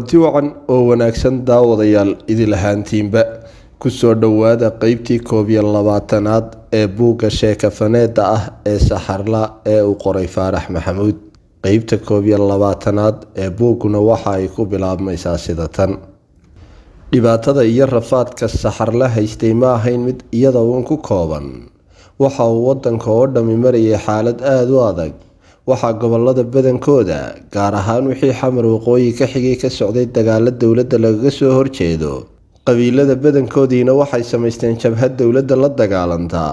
kulanti wacan oo wanaagsan daawadayaal idil ahaantiinba ku soo dhawaada qaybtii 21aad ee buugga sheekafaneedda ah ee Saxarla ee uu qoray Faarax Maxamuud. qaybta 21aad ee buugguna waxa ay ku bilaabmaysaa sida tan. dhibaatada iyo rafaadka Saxarla haystay ma ahayn mid iyada uun ku kooban. waxa uu wadanka oo dhami marayay xaalad aad u adag. waxaa gobolada badankooda gaar ahaan wixii xamar waqooyi ka xigay ka socday dagaalo dowladda lagaga soo horjeedo. qabiilada badankoodiina waxay samaysteen jabhad dowladda la dagaalanta.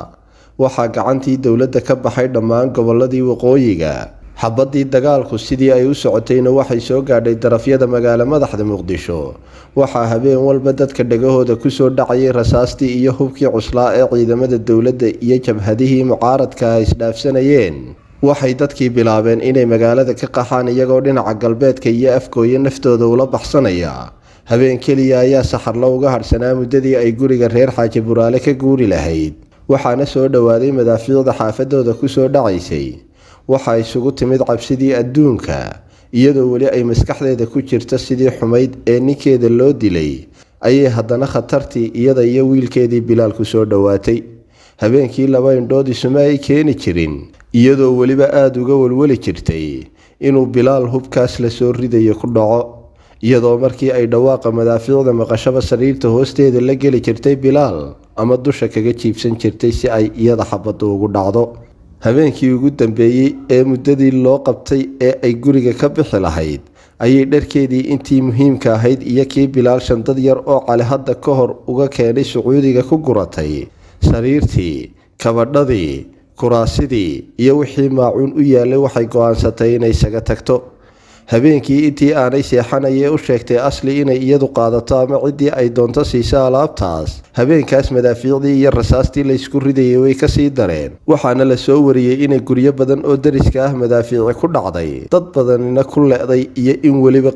waxaa gacantii dowladda ka baxay dhammaan goboladii waqooyiga. xabadii dagaalku sidii ay u socotayna waxay soo gaadhay darafyada magaalo madaxda Muqdisho. waxaa habeen walba dadka dhagahooda ku soo dhacayay rasaastii iyo hubkii cuslaa ee ciidamada dowladda iyo jabhadihii mucaaradka ay isdhaafsanayeen. waxay dadkii bilaabeen inay magaalada ka qaxaan iyagoo dhinaca galbeedka iyo afkooya naftooda ula baxsanaya. habeen keliya ayaa Saxarla uga harsanaa muddadii ay guriga reer Xaaji Buraale ka guuri lahayd. waxaana soo dhawaaday madaafiicda xaafadooda ku soo dhacaysay. waxa isugu timid cabsidii adduunka iyadoo weli ay maskaxdeeda ku jirto sidii xumayd ee ninkeeda loo dilay ayay haddana khatartii iyada iyo wiilkeedii Bilaal ku soo dhawaatay. habeenkii laba indhood isuma ay keeni jirin iyadoo weliba aad uga walwali jirtay inuu Bilaal hubkaas la soo ridayo ku dhaco. iyadoo markii ay dhawaaqa madaafiicda maqashaba sariirta hoosteeda la geli jirtay Bilaal ama dusha kaga jiibsan jirtay si ay iyada xabaddu ugu dhacdo. habeenkii ugu dambeeyay ee muddadii loo qabtay ee ay guriga ka bixi lahayd ayay dharkeedii intii muhiimka ahayd iyo kii Bilaal shandad yar oo Cali hadda ka hor uga keenay Sacuudiga ku guratay. sariirtii, kabadhadii, kuraasidii iyo wixii maacuun u yaalay waxay go'aansatay inay isaga tagto. habeenkii intii aanay seexanayay u sheegtay Asli inay iyadu qaadato ama ciddii ay doonto siiso alaabtaas. habeenkaas madaafiicdii iyo rasaastii la isku ridayay way ka sii dareen. waxaana la soo wariyay inay guryo badan oo dariska ah madaafiici ku dhacday, dad badanina ku le'day iyo in weliba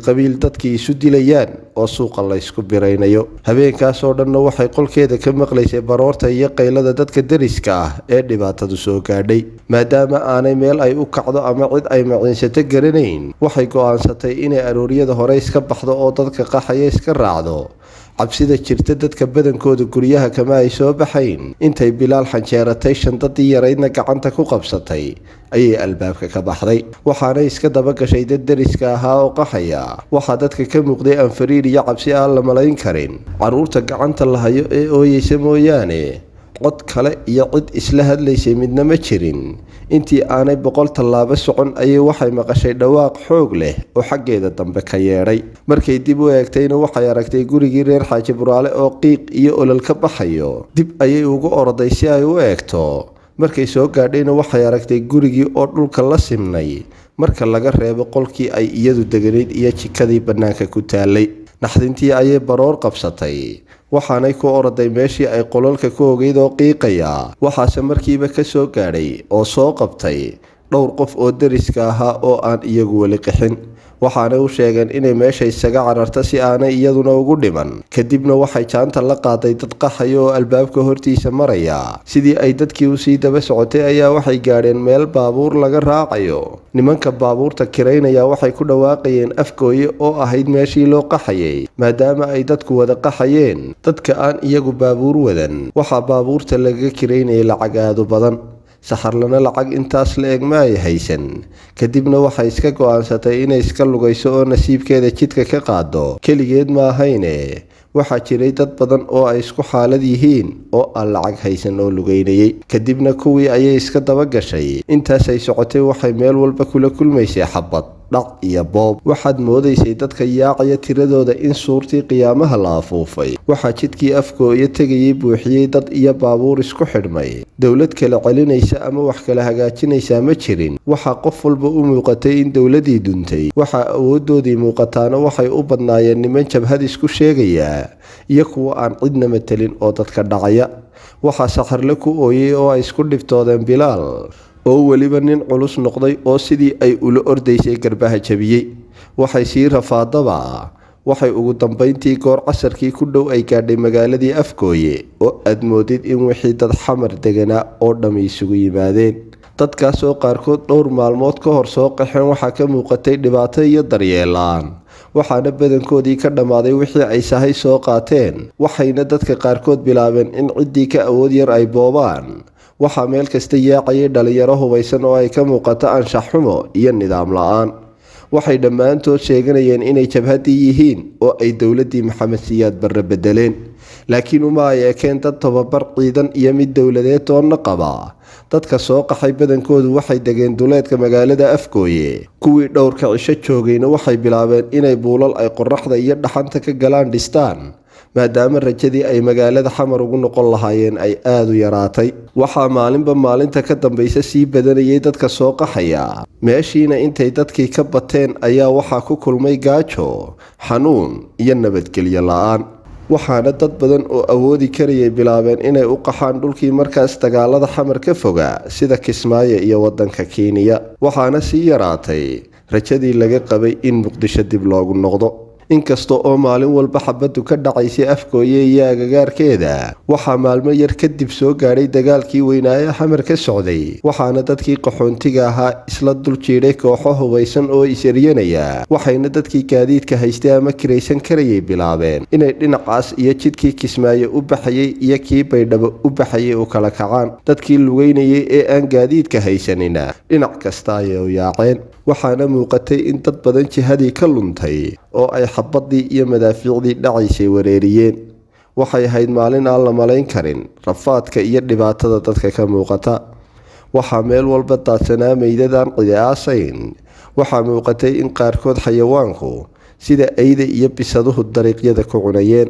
qabiil dadkii isu dilayaan oo suuqa la isku biraynayo. habeenkaas oo dhanna waxay qolkeeda ka maqlaysay baroorta iyo qaylada dadka dariska ah ee dhibaatadu soo gaadhay. maadaama aanay meel ay u kacdo ama cid ay maciinsato garanayn, waxay go'aansatay inay arooryada hore iska baxdo oo dadka qaxaya iska raacdo. cabsida jirta dadka badankooda guryaha kama ay soo baxayn. intay Bilaal xanjeeratay shandadii yaraydna gacanta ku qabsatay ayay albaabka ka baxday. waxaanay iska daba gashay dad dariska ahaa oo qaxaya. waxaa dadka ka muuqday anfariir iyo cabsi aan la malayn karin. caruurta gacanta la hayo ee ooyeysa mooyaane cod kale iyo cid isla hadlaysay midna ma jirin. intii aanay 100 tallaabo socon ayay waxay maqashay dhawaaq xoog leh oo xaggeeda dambe ka yeedhay. markay dib u eegtayna waxay aragtay gurigii reer Xaaji Buraale oo qiiq iyo olol ka baxayo. dib ayay ugu orday si ay u eegto. markay soo gaadhayna waxay aragtay gurigii oo dhulka la simnay marka laga reebo qolkii ay iyadu deganayd iyo jikadii bannaanka ku taalay. naxdintii ayay baroor qabsatay. waxaanay ku orday meeshii ay qololka ku ogeyd oo qiiqaya. waxaase markiiba ka soo gaadhay oo soo qabtay dhowr qof oo dariska ahaa oo aan iyagu weli qixin. waxaanay u sheegeen inay meesha isaga cararta si aanay iyaduna ugu dhiman. kadibna waxay jaanta la qaaday dad qaxaya oo albaabka hortiisa maraya. sidii ay dadkii usii daba socotay ayaa waxay gaadheen meel baabuur laga raacayo. nimanka baabuurta kiraynaya waxay ku dhawaaqayeen afkooye oo ahayd meeshii loo qaxayay. maadaama ay dadku wada qaxayeen dadka aan iyagu baabuur wadan, waxaa baabuurta laga kiraynayay lacag aad u badan. Saxarlana lacag intaas la eg ma ay haysan. kadibna waxay iska go'aansatay inay iska lugayso oo nasiibkeeda jidka ka qaado. keligeed ma ahayne waxaa jiray dad badan oo ay isku xaalad yihiin oo aan lacag haysan oo lugaynayay. kadibna kuwii ayay iska daba gashay. intaas ay socotay waxay meel walba kula kulmaysay xabad, dhac iyo boob. waxaad moodaysay dadka yaacaya tiradooda in suurtii qiyaamaha la afuufay. waxaa jidkii afkooya tegayay buuxiyey dad iyo baabuur isku xidhmay. dowlad kala celinaysa ama wax kala hagaajinaysa ma jirin. waxaa qof walba u muuqatay in dowladii duntay. waxaa awoodoodii muuqataana waxay u badnaayeen niman jabhad isku sheegaya iyo kuwa aan cidna matelin oo dadka dhacaya. waxaa Saxarla ku ooyay oo ay isku dhibtoodeen Bilaal oo weliba nin culus noqday oo sidii ay ula ordaysay garbaha jabiyey. waxay sii rafaadaba. waxay ugu dambeyntii goor casarkii ku dhow ay gaadhay magaaladii afkooye oo aad moodid in wixii dad xamar deganaa oo dhami isugu yimaadeen. dadkaas oo qaarkood dhowr maalmood ka hor soo qaxeen waxaa ka muuqatay dhibaato iyo daryeel la'aan. waxaana badankoodii ka dhammaaday wixii ay sahay soo qaateen, waxayna dadka qaarkood bilaabeen in ciddii ka awood yar ay boobaan. waxaa meel kasta yaacayay dhalinyaro hubaysan oo ay ka muuqato anshax xumo iyo nidaam la-aan. waxay dhammaantood sheeganayeen inay jabhaddii yihiin oo ay dowladdii Maxamed Siyaad Barre bedeleen, laakiin uma ay ekeen dad tababar ciidan iyo mid dowladeed toonna qaba. dadka soo qaxay badankoodu waxay degeen duleedka magaalada Afgooye. kuwii dhowrka cisho joogayna waxay bilaabeen inay buulal ay qorraxda iyo dhaxanta ka galaan dhistaan, maadaama rajadii ay magaalada xamar ugu noqon lahaayeen ay aad u yaraatay. waxaa maalinba maalinta ka dambaysa sii badanayay dadka soo qaxaya, meeshiina intay dadkii ka bateen ayaa waxaa ku kulmay gaajo, xanuun iyo nabadgelyo la-aan. waxaana dad badan oo awoodi karayay bilaabeen inay u qaxaan dhulkii markaas dagaalada xamar ka fogaa sida Kismaayo iyo waddanka Kenya. waxaana sii yaraatay rajadii laga qabay in Muqdisho dib loogu noqdo. inkasta oo maalin walba xabaddu ka dhacaysay Afgooye iyo agagaarkeeda, waxaa maalmo yar kadib soo gaadhay dagaalkii weynaaye xamar ka socday, waxaana dadkii qaxoontiga ahaa isla dul jiidhay kooxo hubaysan oo is-eryanaya. waxayna dadkii gaadiidka haystay ama kiraysan karayay bilaabeen inay dhinacaas iyo jidkii Kismaayo u baxayay iyo kii Baydhabo u baxayay u kala kacaan. dadkii lugeynayay ee aan gaadiidka haysanina dhinac kasta ayay u yaaceen. waxaana muuqatay in dad badan jihadii ka luntay oo ay xabadii iyo madaafiicdii dhacaysay wareeriyeen. waxay ahayd maalin aan la malayn karin rafaadka iyo dhibaatada dadka ka muuqata. waxaa meel walba daadsanaa meydadaan cidi aasayn. waxaa muuqatay in qaarkood xayawaanku sida eyda iyo bisaduhu dariiqyada ku cunayeen.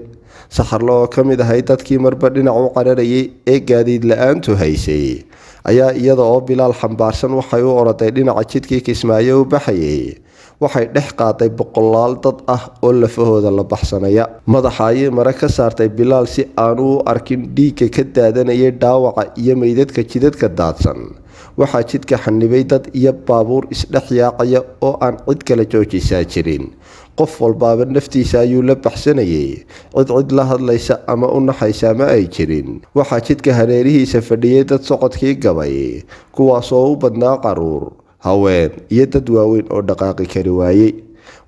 saxarlo oo ka mid ahay dadkii marba dhinac u cararayay ee gaadiid la-aantu haysay ayaa iyada oo Bilaal xambaarsan waxay u oroday dhinaca jidkii Kismaayo u baxayay. waxay dhex qaaday boqolaal dad ah oo lafahooda la baxsanaya. madaxa ayay mara ka saartay Bilaal si aanu u arkin dhiigga ka daadanayay dhaawaca iyo meydadka jidadka daadsan. waxaa jidka xanibay dad iyo baabuur isdhex yaacaya oo aan cid kala joojisaa jirin. qof walbaaba naftiisa ayuu la baxsanayay, cid la hadlaysa ama u naxaysa ma ay jirin. waxaa jidka hareerihiisa fadhiyay dad socodkii gabay, kuwaasoo u badnaa qaruur, haween iyo dad waaweyn oo dhaqaaqi kari waayey.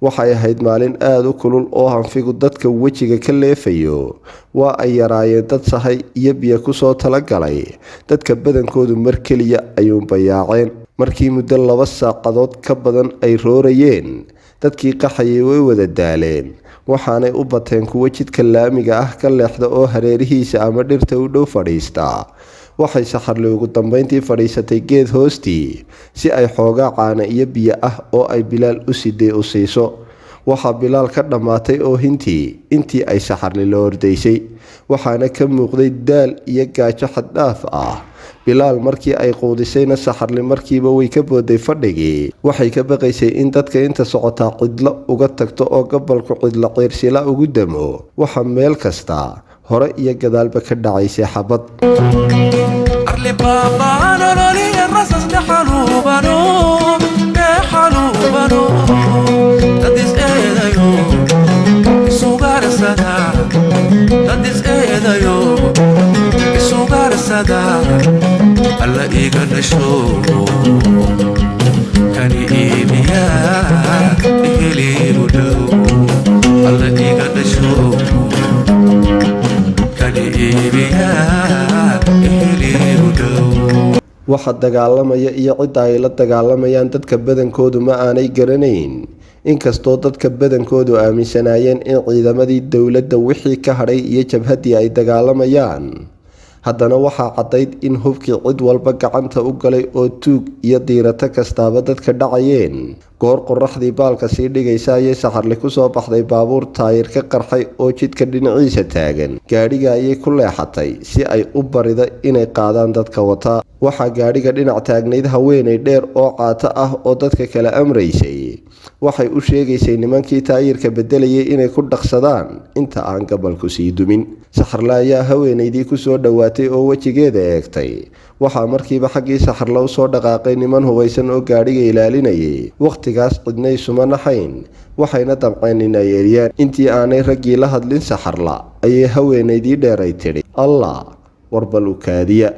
waxay ahayd maalin aad u kulul oo hanfigu dadka wejiga ka leefayo. waa ay yaraayeen dad sahay iyo biyo kusoo talagalay. dadka badankoodu mar keliya ayuunba yaaceen. markii muddo 2 saacadood ka badan ay roorayeen, dadkii qaxayay way wada daaleen. waxaanay u bateen kuwo jidka laamiga ah ka leexda oo hareerihiisa ama dhirta u dhow fadhiista. waxay saxarli ugu dambeyntii fadhiisatay geed hoostii si ay xoogaa caana iyo biyo ah oo ay Bilaal u siday u siiso. waxaa Bilaal ka dhammaatay oo intii ay saxarli la ordaysay, waxaana ka muuqday daal iyo gaajo xad dhaaf ah. Bilaal markii ay quudisayna saxarli markiiba way ka booday fadhigii. waxay ka baqaysay in dadka inta socotaa cidlo uga tagto oo gobolku cidlo qiirsila ugu damo. waxa meel kasta hore iyo gadaalba ka dhacaysay xabad. alla iga dhasho kani iibiya heliigu dhow alla iga dhasho kani iibiya heliigu dhow. waxa dagaalamaya iyo cidda ay la dagaalamayaan dadka badankoodu ma aanay garanayn. inkastoo dadka badankoodu aaminsanaayeen in ciidamadii dowladda wixii ka hadhay iyo jabhaddii ay dagaalamayaan, haddana waxaa caddayd in hubkii cid walba gacanta u galay oo tuug iyo diirato kastaaba dadka dhacayeen. goor qorraxdii baalka sii dhigaysa ayay saxarli ku soo baxday baabuur taayir ka qarxay oo jidka dhinaciisa taagan. gaadhiga ayay ku leexatay si ay u barida inay qaadaan dadka wata. waxaa gaadhiga dhinac taagnayd haweenay dheer oo caato ah oo dadka kala amraysay. waxay u sheegaysay nimankii taayirka bedelayay inay ku dhaqsadaan inta aan gabalku sii dumin. saxarle ayaa haweenaydii ku soo dhowaatay oo wejigeeda eegtay. waxaa markiiba xaggii saxarle u soo dhaqaaqay niman hubaysan oo gaadhiga ilaalinayay. waqtigaas cidna isuma naxayn, waxayna damceen in ay eriyaan. intii aanay raggii la hadlin saxarla ayay haweenaydii dheeray tidhi, allah warbal u kaadiya,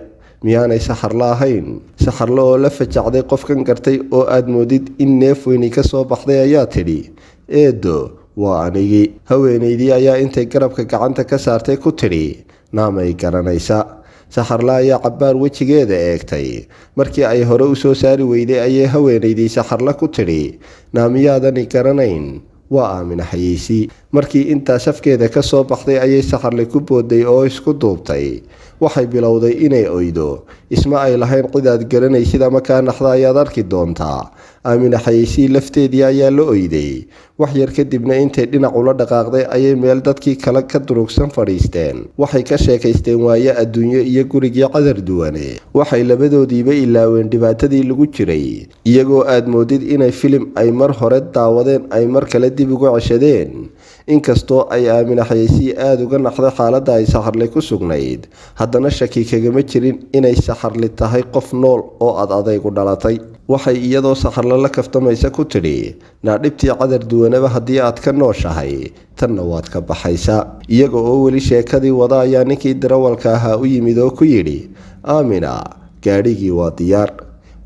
miyaanay saxarla ahayn? saxarle oo la fajacday qofkan gartay oo aad moodid in neef weyni ka soo baxday ayaa tidhi, eedo waa anigii. haweenaydii ayaa intay garabka gacanta ka saartay ku tidhi naamay garanaysa. saxarla ayaa cabbaar wejigeeda eegtay. markii ay hore u soo saari weyday ayay haweenaydii saxarla ku tidhi naamiyaadani garanayn, waa Aamina Xayeysi. markii intaa safkeeda ka soo baxday ayay saxarle ku booday oo isku duubtay. waxay bilowday inay oydo. isma ay lahayn cid aad garanaysid ama kaa naxda ayaad arki doontaa. Aamina Xayeysi lafteedii ayaa la oyday. wax yar kadibna intay dhinac ula dhaqaaqday ayay meel dadkii kale ka durugsan fadhiisteen. waxay ka sheekaysteen waayo adduunyo iyo gurigii cadar duwane. waxay labadoodiiba ilaaween dhibaatadii lagu jiray, iyagoo aad moodid inay filim ay mar hore daawadeen ay mar kale dib ugu ceshadeen. inkastoo ay Aamina Xayeysi aada uga naxday xaaladda ay saxarle ku sugnayd, haddana shaki kagama jirin inay saxarle tahay qof nool oo ad adaygu dhalatay. waxay iyadoo saxarle la kaftamaysa ku tidhi naadhibtii cadar duwanaba haddii aad ka nooshahay tanna waad ka baxaysaa. iyaga oo weli sheekadii wada ayaa ninkii darawalka ahaa u yimid oo ku yidhi Aamina, gaadhigii waa diyaar.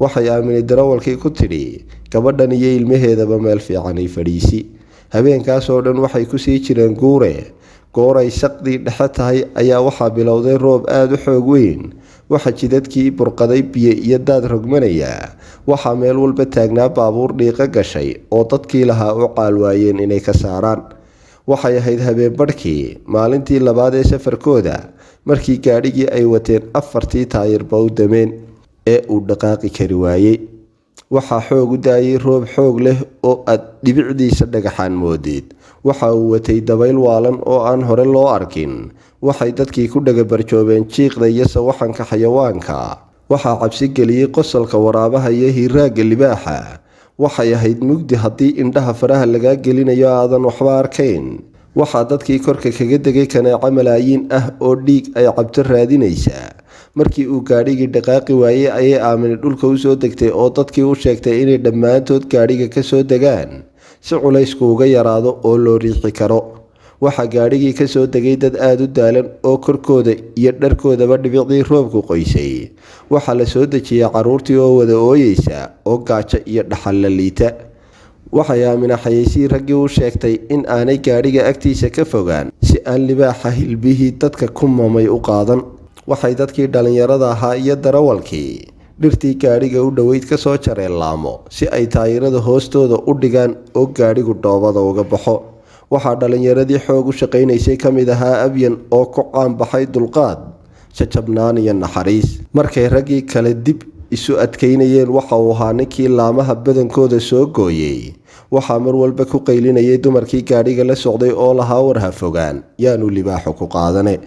waxay Aamina darawalkii ku tidhi gabadhan iyo ilmaheedaba meel fiicanay fadhiisi. habeenkaas oo dhan waxay ku sii jireen guure. gooray saqdii dhexe tahay ayaa waxaa bilowday roob aada u xoog weyn. waxa jidadkii burqaday biyo iyo daad rogmanaya. waxaa meel walba taagnaa baabuur dhiiqo gashay oo dadkii lahaa u qaalwaayeen inay ka saaraan. waxay ahayd habeen badhkii maalintii labaad ee safarkooda, markii gaadhigii ay wateen 4 taayirba u dameen ee uu dhaqaaqi kari waayey. waxaa xoog u daayay roob xoog leh oo aad dhibicdiisa dhagaxaan moodid. waxa uu watay dabayl waalan oo aan hore loo arkin. waxay dadkii ku dhagabarjoobeen jiiqda iyo sawaxanka xayawaanka. waxaa cabsi geliyey qosolka waraabaha iyo hiiraagga libaaxa. waxay ahayd mugdi haddii indhaha faraha lagaa gelinayo aadan waxba arkayn. waxaa dadkii korka kaga degay kaneeco malaayiin ah oo dhiig ay cabto raadinaysa. markii uu gaadhigii dhaqaaqi waayey ayay Aamina dhulka u soo degtay oo dadkii u sheegtay inay dhammaantood gaadhiga ka soo degaan si culaysku uga yaraado oo loo riixi karo. waxaa gaadhigii ka soo degay dad aada u daalan oo korkooda iyo dharkoodaba dhibicdii roobku qoysay. waxaa la soo dejiyey carruurtii oo wada ooyeysa oo gaajo iyo dhaxal la liita. waxay Aamina Xayeysi raggii u sheegtay in aanay gaadhiga agtiisa ka fogaan si aan libaaxa hilbihii dadka ku mamay u qaadan. waxay dadkii dhallinyarada ahaa iyo darawalkii dhirtii gaadhiga u dhoweyd ka soo jareen laamo si ay taayirada hoostooda u dhigaan oo gaadhigu dhoobada uga baxo. waxaa dhallinyaradii xoog u shaqaynaysay ka mid ahaa Abyan oo ku caanbaxay dulqaad, jajabnaan iyo naxariis. markay raggii kale dib isu adkaynayeen waxa uu ahaa ninkii laamaha badankooda soo gooyey. waxaa mar walba ku qaylinayay dumarkii gaadhiga la socday oo lahaa war ha fogaan, yaanu libaaxu ku qaadane.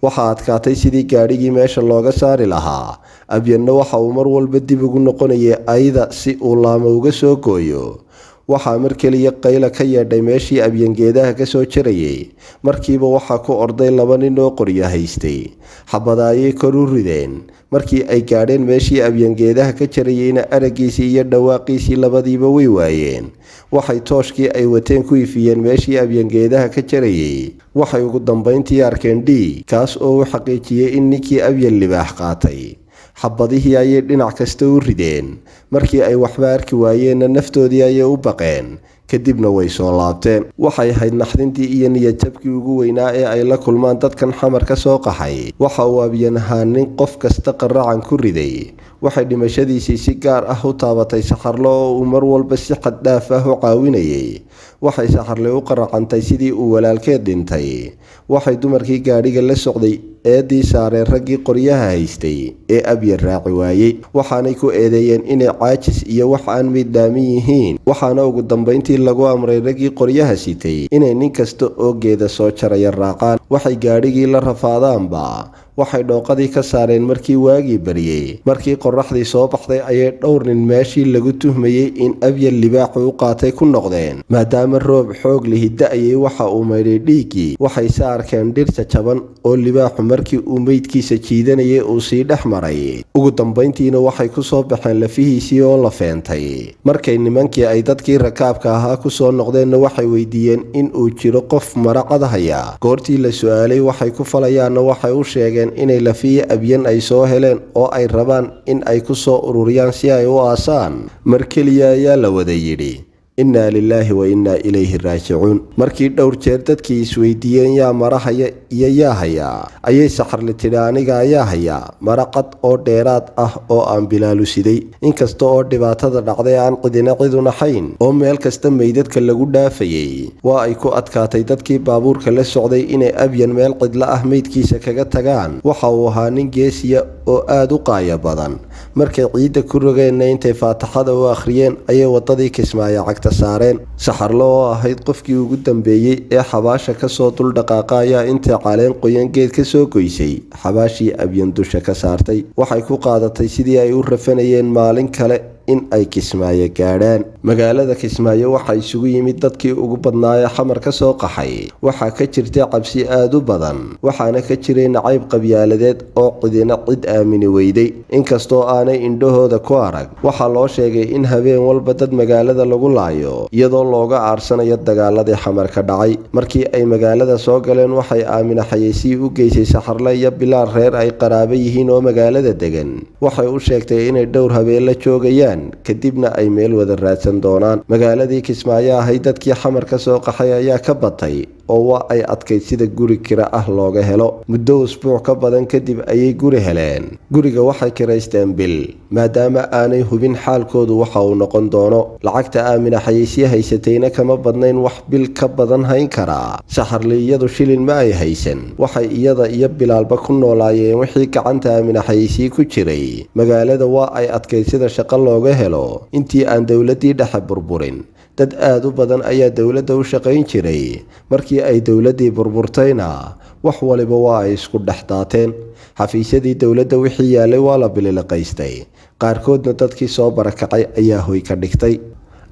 waxaa adkaatay sidii gaadhigii meesha looga saari lahaa. Abyanna waxa uu mar walba dib ugu noqonayay ayda si uu laamo uga soo gooyo. waxaa mar keliya qayla ka yeedhay meeshii Abyan geedaha ka soo jarayay. markiiba waxaa ku orday 2 nin oo qoryo haystay. xabada ayay kor u rideen. markii ay gaadheen meeshii Abyan geedaha ka jarayeyna araggiisii iyo dhawaaqiisii labadiiba way waayeen. waxay tooshkii ay wateen ku ifiyeen meeshii Abyan geedaha ka jarayay. waxay ugu dambayntii arkeen dhiig, kaas oo u xaqiijiyey in ninkii Abyan libaax qaatay. xabadihii ayay dhinac kasta u rideen. markii ay waxba arki waayeenna naftoodii ayay u baqeen. kadibna way soo laabteen. waxay ahayd naxdintii iyo niyadjabkii ugu weynaa ee ay la kulmaan dadkan xamar ka soo qaxay. waxa uu Abyan ahaa nin qof kasta qaracan ku riday. waxay dhimashadiisii si gaar ah u taabatay saxarle oo uu mar walba si xad dhaaf ah u caawinayay. waxay saxarle u qaracantay sidii uu walaalkeed dhintay. waxay dumarkii gaadhiga la socday eedii saareen raggii qoryaha haystay ee Abyan raaci waayey. waxaanay ku eedeeyeen inay caajis iyo wax aan miidhaamin yihiin. waxaana ugu dambayntii lagu amray raggii qoryaha sitay inay nin kasta oo geeda soo jaraya raacaan. waxay gaadhigii la rafaadaanba waxay dhooqadii ka saareen markii waagii baryey. markii qorraxdii soo baxday ayay dhowr nin meeshii lagu tuhmayey in Abyan libaaxu u qaatay ku noqdeen. maadaama roob xoog lihi da-ayay waxa uu maydhay dhiiggii. waxay se arkeen dhir jajaban oo libaaxu markii uu meydkiisa jiidanayay uu sii dhex maray. ugu dambayntiina waxay ku soo baxeen lafihiisii oo la feentay. markay nimankii ay dadkii rakaabka ahaa ku soo noqdeenna waxay weydiiyeen in uu jiro qof maracad haya. goortii la su-aalay waxay ku falayaanna waxay u sheegeen inay lafihii Abyan ay soo heleen oo ay rabaan in ay ku soo ururiyaan si ay u aasaan. mar keliya ayaa la wada yidhi innaa lilaahi wa innaa ilayhi raajicuun. markii dhowr jeer dadkii isweydiiyeen yaa mara haya iyo yaa hayaa, ayay saxarli tidhi aniga ayaa hayaa mara cad oo dheeraad ah oo aan bilaalu siday. inkasta oo dhibaatada dhacday aan cidina cidu naxayn oo meel kasta meydadka lagu dhaafayay, waa ay ku adkaatay dadkii baabuurka la socday inay abyan meel cidla ah meydkiisa kaga tagaan. waxa uu ahaa nin geesiya oo aada u qaaya badan. markay ciidda ku rogeenna intay faataxada u akhriyeen ayay waddadii Kismaayo cagta saareen. saxarlo oo ahayd qofkii ugu dambeeyey ee xabaasha kasoo duldhaqaaqa ayaa intay caleen qoyan geed ka soo goysay xabaashii abyan dusha ka saartay. waxay ku qaadatay sidii ay u rafanayeen maalin kale in ay Kismaayo gaadhaan. magaalada Kismaayo waxaa isugu yimid dadkii ugu badnaayee xamar ka soo qaxay. waxaa ka jirtay cabsi aada u badan, waxaana ka jiray nacayb qabyaaladeed oo cidina cid aamini weyday. inkastoo aanay indhahooda ku arag, waxaa loo sheegay in habeen walba dad magaalada lagu laayo iyadoo looga aarsanayo dagaaladii xamar ka dhacay. markii ay magaalada soo galeen waxay Aamina Xayeysi u geysay saxarle iyo bilaal reer ay qaraabo yihiin oo magaalada degan. waxay u sheegtay inay dhowr habeen la joogayaan kadibna ay meel wada raadsan doonaan. magaaladii Kismaayo ahay dadkii xamar ka soo qaxay ayaa ka batay oo waa ay adkayd sida guri kira ah looga helo. muddo usbuuc ka badan kadib ayay guri heleen. guriga waxay kiraysteen bil, maadaama aanay hubin xaalkoodu waxa uu noqon doono. lacagta Aamina Xayeysi haysatayna kama badnayn wax bil ka badan hayn karaa. saxarli iyadu shilin ma ay haysan. waxay iyada iyo bilaalba ku noolaayeen wixii gacanta Aamina Xayeysi ku jiray. magaalada waa ay adkayd sida shaqo looga helo intii aan dowladii dhexe burburin. dad aada u badan ayaa dowladda u shaqayn jiray. markii ay dowladdii burburtayna wax waliba waa ay isku dhex daateen. xafiisyadii dowladda wixii yaalay waa la bililiqaystay. qaarkoodna dadkii soo barakacay ayaa hoy ka dhigtay.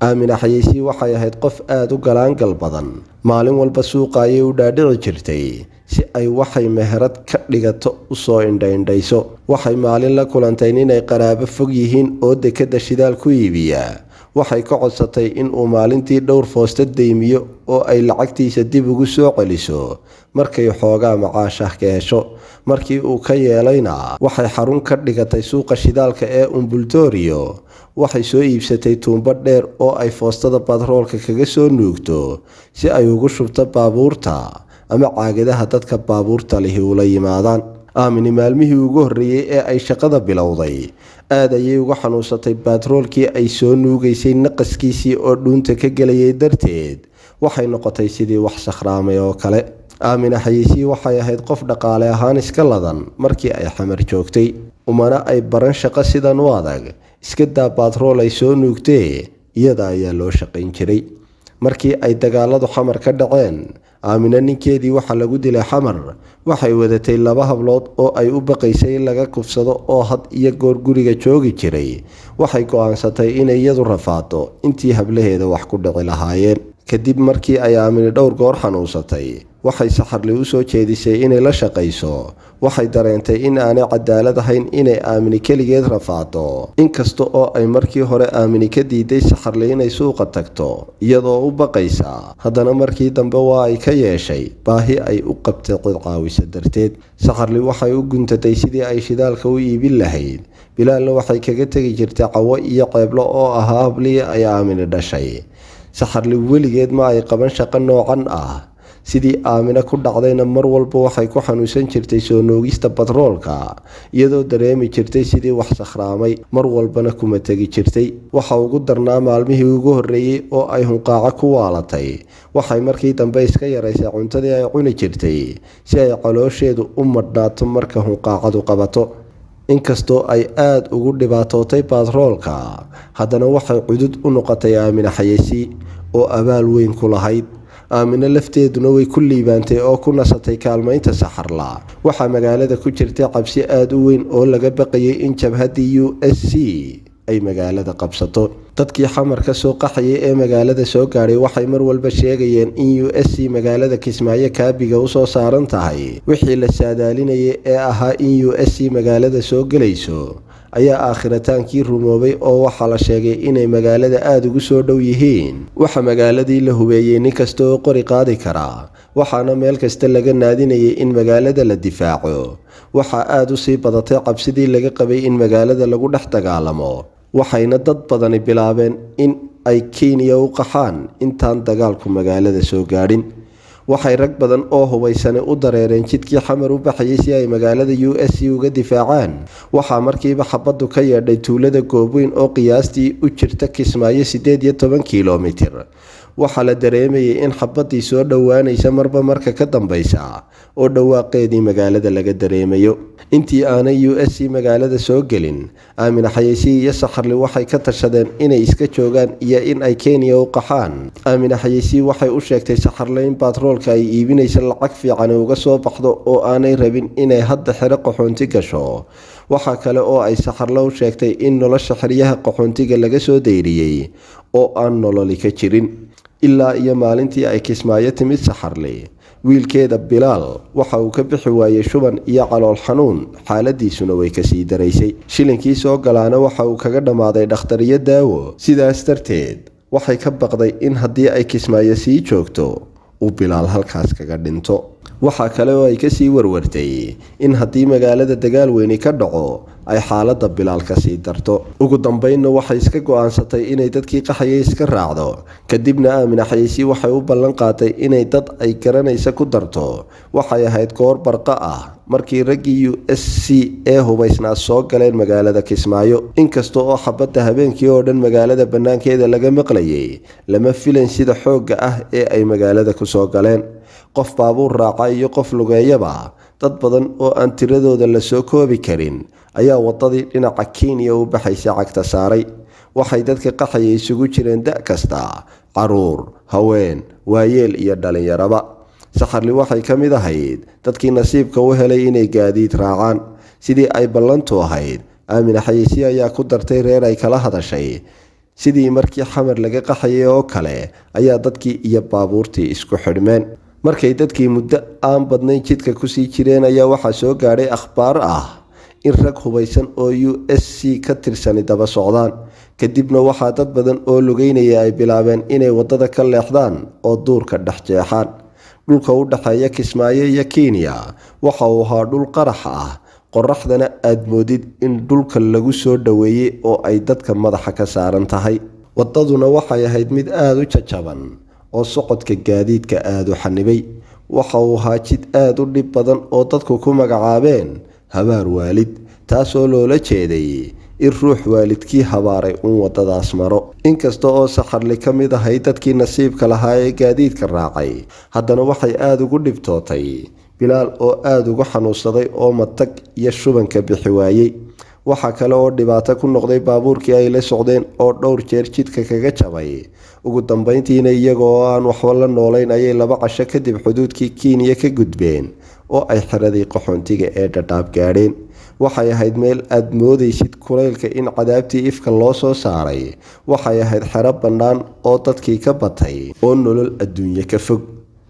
Aamina Xayeysi waxay ahayd qof aada u galaangal badan. maalin walba suuqa ayay u dhaadhici jirtay si ay waxay meherad ka dhigato u soo indhaindhayso. waxay maalin la kulantay inay qaraabo fog yihiin oo dekadda shidaal ku iibiya. waxay ka codsatay in uu maalintii dhowr foosta deymiyo oo ay lacagtiisa dib ugu soo celiso markay xoogaa macaashah ka hesho. markii uu ka yeelayna waxay xarun ka dhigatay suuqa shidaalka ee Umbultorio. waxay soo iibsatay tuumbo dheer oo ay foostada batroolka kaga soo nuugto si ay ugu shubto baabuurta ama caagadaha dadka baabuurta lihi ula yimaadaan. Aamini maalmihii ugu horreeyay ee ay shaqada bilowday aad ayay uga xanuunsatay batroolkii ay soo nuugaysay naqaskiisii oo dhuunta ka gelayay darteed. waxay noqotay sidii wax sakhraamay oo kale. Aamina Xayeysi waxay ahayd qof dhaqaale ahaan iska ladan markii ay xamar joogtay. umana ay baran shaqo sidan u adag. iska daa batrool ay soo nuugtee iyada ayaa loo shaqayn jiray. markii ay dagaaladu xamar ka dhaceen, Aamina ninkeedii waxa lagu dilay xamar. waxay wadatay 2 hablood oo ay u baqaysay laga kufsado oo had iyo goor guriga joogi jiray. waxay go'aansatay inay iyadu rafaato intii hablaheeda wax ku dhici lahaayeen. kadib markii ay Aamina dhowr goor xanuunsatay, waxay saxarli u soo jeedisay inay la shaqayso. waxay dareentay in aanay cadaalad ahayn inay Aamina keligeed rafaato. inkasta oo ay markii hore Aamina ka diiday saxarli inay suuqa tagto iyadoo u baqaysa, haddana markii dambe waa ay ka yeeshay baahi ay u qabtay cid caawisa darteed. saxarli waxay u guntatay sidii ay shidaalka u iibin lahayd. bilaalna waxay kaga tegi jirtay cawo iyo qeyblo oo ahaa hablihii ay Aamina dhashay. saxarli weligeed ma ay qaban shaqo noocan ah. sidii Aamina ku dhacdayna mar walba waxay ku xanuunsan jirtay soo noogista batroolka iyadoo dareemi jirtay sidii wax sakhraamay. mar walbana kuma tegi jirtay. waxa ugu darnaa maalmihii ugu horreeyay oo ay hunqaaco ku waalatay. waxay markii dambe iska yaraysay cuntadii ay cuni jirtay si ay caloosheedu u madhnaato marka hunqaacadu qabato. inkastoo ay aada ugu dhibaatootay batroolka, haddana waxay cudud u noqotay Aamina Xayeysi oo abaal weyn ku lahayd. Aamina lafteeduna way ku liibaantay oo ku nasatay kaalmaynta saxarla. waxaa magaalada ku jirtay cabsi aada u weyn oo laga baqayay in jabhaddii USC ay magaalada qabsato. dadkii xamar ka soo qaxayay ee magaalada soo gaadhay waxay mar walba sheegayeen in USC magaalada Kismaayo kaabiga u soo saaran tahay. wixii la saadaalinayay ee ahaa in USC magaalada soo gelayso ayaa aakhirtaankii rumoobay oo waxaa la sheegay inay magaalada aada ugu soo dhow yihiin. waxa magaaladii la hubeeyey nin kasta oo qori qaadi karaa, waxaana meel kasta laga naadinayay in magaalada la difaaco. waxaa aada u sii badatay cabsidii laga qabay in magaalada lagu dhex dagaalamo. waxayna dad badani bilaabeen in ay Kenya u qaxaan intaan dagaalku magaalada soo gaadhin. waxay rag badan oo hubaysan u dareereen jidkii xamar u baxayay si ay magaalada USC uga difaacaan. waxaa markiiba xabadu ka yeedhay tuulada Goobweyn oo qiyaastii u jirta Kismaayo 18 kiiloomitir. waxaa la dareemayay in xabadii soo dhowaanaysa marba marka ka dambaysa oo dhawaaqeedii magaalada laga dareemayo. intii aanay USC magaalada soo gelin, Aamina Xayeysi iyo Saxarle waxay ka tashadeen inay iska joogaan iyo in ay Kenya u qaxaan. Aamina Xayeysi waxay u sheegtay Saxarle in batroolka ay iibinaysa lacag fiican uga soo baxdo oo aanay rabin inay hadda xero qaxoonti gasho. waxaa kale oo ay Saxarle u sheegtay in nolosha xeryaha qaxoontiga laga soo dayriyay oo aan nololi ka jirin. ilaa iyo maalintii ay Kismaayo timid Saxarle, wiilkeeda Bilaal waxa uu ka bixi waayay shuban iyo calool xanuun, xaaladiisuna way kasii daraysay. shilinkii soo galaana waxa uu kaga dhammaaday dhakhtar iyo daawo. sidaas darteed waxay ka baqday in haddii ay Kismaayo sii joogto uu Bilaal halkaas kaga dhinto. waxaa kale oo ay kasii warwartay in haddii magaalada dagaal weyni ka dhaco ay xaaladda Bilaal kasii darto. ugu dambeynna waxay iska go'aansatay inay dadkii qaxayay iska raacdo. kadibna Aamina Xayeysi waxay u ballan qaaday inay dad ay garanaysa ku darto. waxay ahayd goor barqa ah markii raggii USC ee hubaysnaa soo galeen magaalada Kismaayo. inkasta oo xabadda habeenkii oo dhan magaalada bannaankeeda laga maqlayay, lama filan sida xoogga ah ee ay magaalada ku soo galeen. qof baabuur raaca iyo qof lugeeyaba, dad badan oo aan tiradooda la soo koobi karin ayaa wadadii dhinaca Kenya u baxaysa cagta saaray. waxay dadka qaxayay isugu jireen da' kasta, caruur, haween, waayeel iyo dhalinyaraba. Saxarle waxay ka mid ahayd dadkii nasiibka u helay inay gaadiid raacaan. sidii ay ballantu ahayd, Aamina Xayeysi ayaa ku dartay reer ay kala hadashay. sidii markii xamar laga qaxayay oo kale ayaa dadkii iyo baabuurtii isku xidhmeen. markay dadkii muddo aan badnayn jidka kusii jireen ayaa waxaa soo gaadhay akhbaar ah in rag hubaysan oo USC ka tirsani daba socdaan. kadibna waxaa dad badan oo lugeynaya ay bilaabeen inay wadada ka leexdaan oo duurka dhex jeexaan. dhulka u dhaxeeya Kismaayo iyo Kenya waxa uu ahaa dhul qarax ah, qorraxdana aad moodid in dhulka lagu soo dhaweeyay oo ay dadka madaxa ka saaran tahay. wadaduna waxay ahayd mid aad u jajaban oo socodka gaadiidka aad u xanibay. waxa uu ahaa jid aad u dhib badan oo dadku ku magacaabeen habaar waalid, taasoo loola jeeday in ruux waalidkii habaaray uun wadadaas maro. inkasta oo Saxarle ka mid ahay dadkii nasiibka lahaa ee gaadiidka raacay, haddana waxay aad ugu dhibtootay Bilaal oo aad uga xanuunsaday oo matag iyo shubanka bixi waayey. waxaa kale oo dhibaato ku noqday baabuurkii ay la socdeen oo dhowr jeer jidka kaga jabay. ugu dambeyntiina iyaga oo aan waxba la noolayn ayay 2 casho kadib xuduudkii Kenya ka gudbeen oo ay xeradii qaxoontiga ee Dadaab gaadheen. waxay ahayd meel aad moodaysid kulaylka in cadaabtii ifka loo soo saaray. waxay ahayd xero bannaan oo dadkii ka batay oo nolol adduunye ka fog.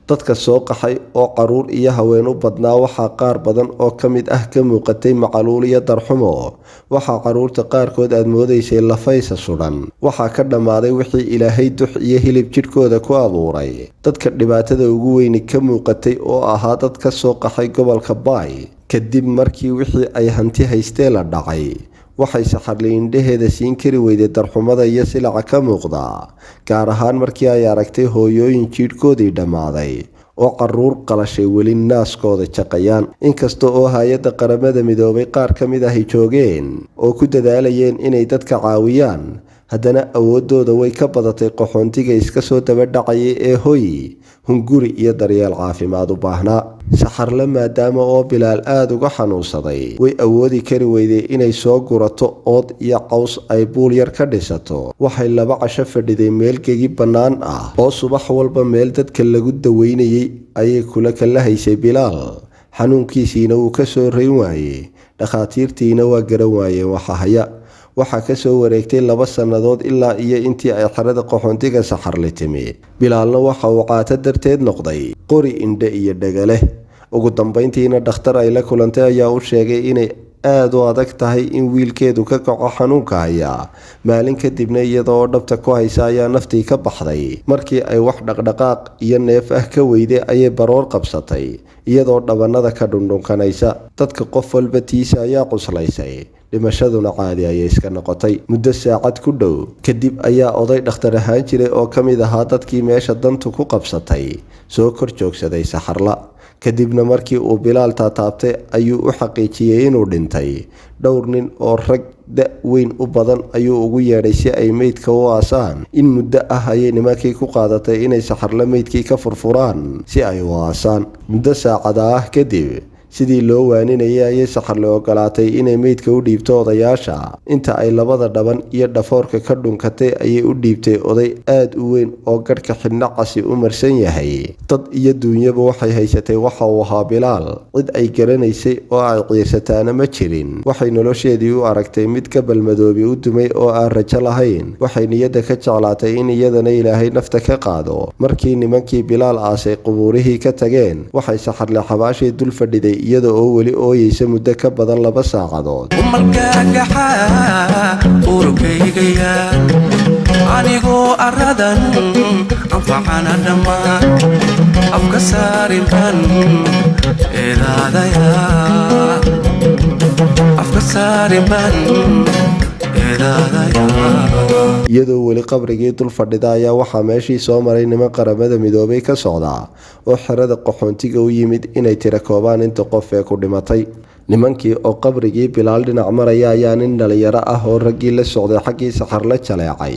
dadka soo qaxay oo caruur iyo haween u badnaa waxaa qaar badan oo ka mid ah ka muuqatay macaluul iyo darxumo. waxaa caruurta qaarkood aad moodaysay lafaysa sudhan. waxaa ka dhammaaday wixii Ilaahay dux iyo hilib jidhkooda ku abuuray. dadka dhibaatada ugu weyni ka muuqatay oo ahaa dad ka soo qaxay gobolka Bay kadib markii wixii ay hanti haystee la dhacay. waxay Saxarle indhaheeda siin kari weyday darxumada iyo silaca ka muuqda, gaar ahaan markii ay aragtay hooyooyin jidhkoodii dhammaaday oo caruur qalashay weli naaskooda jaqayaan. inkasta oo hay-adda qaramada midoobay qaar ka mid ahi joogeen oo ku dadaalayeen inay dadka caawiyaan, haddana awoodooda way ka badatay qaxoontiga iska soo daba dhacayay ee hoy, hunguri iyo daryeel caafimaad u baahnaa. Saxarle maadaama oo Bilaal aad uga xanuunsaday, way awoodi kari weyday inay soo gurato ood iyo caws ay buul yar ka dhisato. waxay 2 casho fadhiday meel gegi bannaan ah oo subax walba meel dadka lagu daweynayay ayay kula kala haysay Bilaal. xanuunkiisiina wuu ka soo rayn waayey, dhakhaatiirtiina waa garan waayeen waxa haya. waxaa ka soo wareegtay 2 sannadood ilaa iyo intii ay xerada qaxoontiga Saxarle timi. Bilaalna waxa uu qaato darteed noqday qori indhe iyo dhagale. ugu dambeyntiina dhakhtar ay la kulantay ayaa u sheegay inay aad u adag tahay in wiilkeedu ka kaco xanuunka haya. maalin kadibna iyadoo dhabta ku haysa ayaa naftii ka baxday. markii ay wax dhaqdhaqaaq iyo neef ah ka weyday ayay baroor qabsatay iyadoo dhabanada ka dhundhunkanaysa. dadka qof walba tiisa ayaa quslaysay. dhimashaduna caadi ayay iska noqotay. Muddo saacad ku dhow kadib ayaa oday dhakhtar ahaan jiray oo ka mid ahaa dadkii meesha dantu ku qabsatay soo kor joogsaday Saxarla. Kadibna markii uu Bilaal taataabtay ayuu u xaqiijiyay inuu dhintay. Dhowr nin oo rag da' weyn u badan ayuu ugu yeedhay si ay meydka u aasaan. In muddo ah ayay nimankii ku qaadatay inay Saxarla meydkii ka furfuraan si ay u aasaan. Muddo saacada ah kadib sidii loo waaninayay ayay Saxarla ogolaatay inay meydka u dhiibto odayaasha. Inta ay labada dhaban iyo dhafoorka ka dhunkatay ayay u dhiibtay oday aad u weyn oo garhka xidhno casi u marsan yahay. Dad iyo duunyaba waxay haysatay waxa uu ahaa Bilaal. Cid ay garanaysay oo ay ciirsataana ma jirin. Waxay nolosheedii u aragtay mid ka balmadoobi u dumay oo aan rajo lahayn. Waxay niyadda ka jeclaatay in iyadana Ilaahay nafta ka qaado. Markii nimankii Bilaal aasay qubuurihii ka tageen, waxay Saxarla xabaashii dul fadhiday iyada oo weli ooyeysa muddo ka badan 2 saacadood. anigoo aradan anfacana dhammaan afka saarin ban eedaadaya iyadoo weli qabrigii dul fadhida ayaa waxaa meeshii soo maray niman qaramada midoobay ka socda oo xerada qaxoontiga u yimid inay tira koobaan inta qof ee ku dhimatay. Nimankii oo qabrigii Bilaal dhinac maraya ayaa nin dhalinyaro ah oo raggii la socday xaggii Saxarla jaleecay.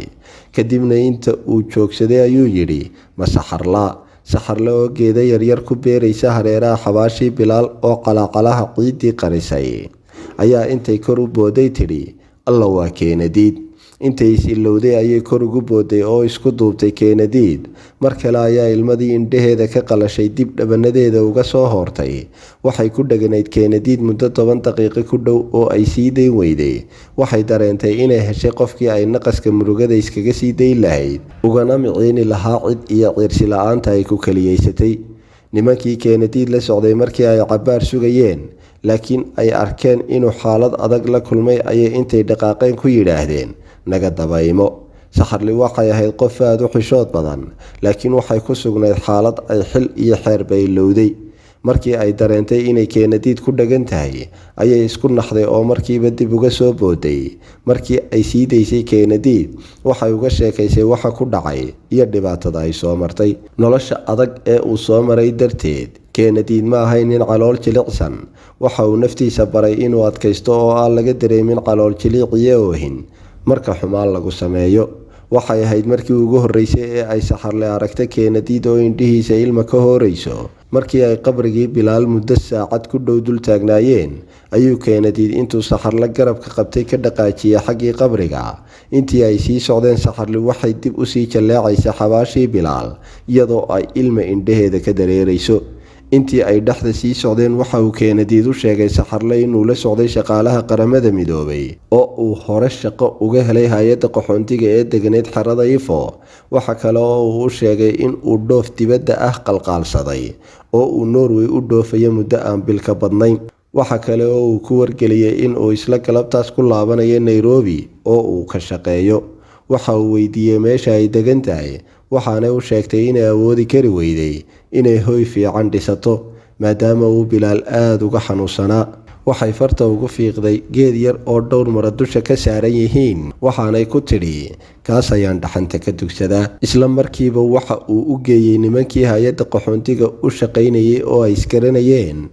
Kadibna inta uu joogsaday ayuu yidhi, ma Saxarla oo geeda yaryar ku beeraysa hareeraha xabaashii Bilaal oo qalaqalaha ciidii qarisay ayaa intay kor u booday tidhi, alla waa Keenadiid. Intay is ilowday ayay kor ugu booday oo isku duubtay Keenadiid. Mar kale ayaa ilmadii indhaheeda ka qalashay dib dhabanadeeda uga soo hoortay. Waxay ku dhaganayd Keenadiid muddo 10 daqiiqo ku dhow oo ay sii dayn weyday. Waxay dareentay inay heshay qofkii ay naqaska murugada iskaga sii dayn lahayd, ugana miciini lahaa cid iyo ciirsi la'aanta ay ku kaliyeysatay. Nimankii Keenadiid la socday markii ay cabbaar sugayeen laakiin ay arkeen inuu xaalad adag la kulmay ayay intay dhaqaaqeen ku yidhaahdeen, naga dabaymo. Saxarli waxay ahayd qof aad u xishood badan, laakiin waxay ku sugnayd xaalad ay xil iyo xeer bay lowday. Markii ay dareentay inay Keenadiid ku dhagan tahay ayay isku naxday oo markiiba dib uga soo booday. Markii ay sii daysay Keenadiid waxay uga sheekaysay waxa ku dhacay iyo dhibaatada ay soo martay. Nolosha adag ee uu soo maray darteed Keenadiid ma ahayn nin calool jilicsan. Waxa uu naftiisa baray inuu adkaysto oo aan laga dareemin calool jilic iyo oohin marka xumaan lagu sameeyo. Waxay ahayd markii ugu horreysay ee ay Saxarla aragtay Keenadiid oo indhihiisa ilma ka hoorayso. Markii ay qabrigii Bilaal muddo saacad ku dhow dul taagnaayeen ayuu Keenadiid intuu Saxarla garabka qabtay ka dhaqaajiyay xaggii qabriga. Intii ay sii socdeen Saxarli waxay dib u sii jaleecaysay xabaashii Bilaal iyadoo ay ilma indhaheeda ka dareerayso. Intii ay dhexda sii socdeen waxa uu Keenadiid u sheegay Saxarla inuu la socday shaqaalaha qaramada midoobay oo uu hore shaqo uga helay hay'adda qaxoontiga ee deganeed xerada Ifo. Waxa kale oo uu u sheegay in uu dhoof dibadda ah qalqaalsaday oo uu Norway u dhoofayo muddo aan bil ka badnayn. Waxa kale oo uu ku wargeliyay in uu isla galabtaas ku laabanayo Nairobi oo uu ka shaqeeyo. Waxa uu weydiiyay meesha ay degan tahay, waxaana uu sheegtay inay awoodi kari weyday inay hoy fiican dhisato maadaama uu Bilaal aad uga xanuunsanaa. Waxay farta ugu fiiqday geed yar oo dhowr mara dusha ka saaran yihiin, waxaanay ku tidhi, kaas ayaan dhaxanta ka dugsadaa. Isla markiiba waxa uu u geeyey nimankii hay'adda qaxoontiga u shaqaynayay oo ay iskaranayeen,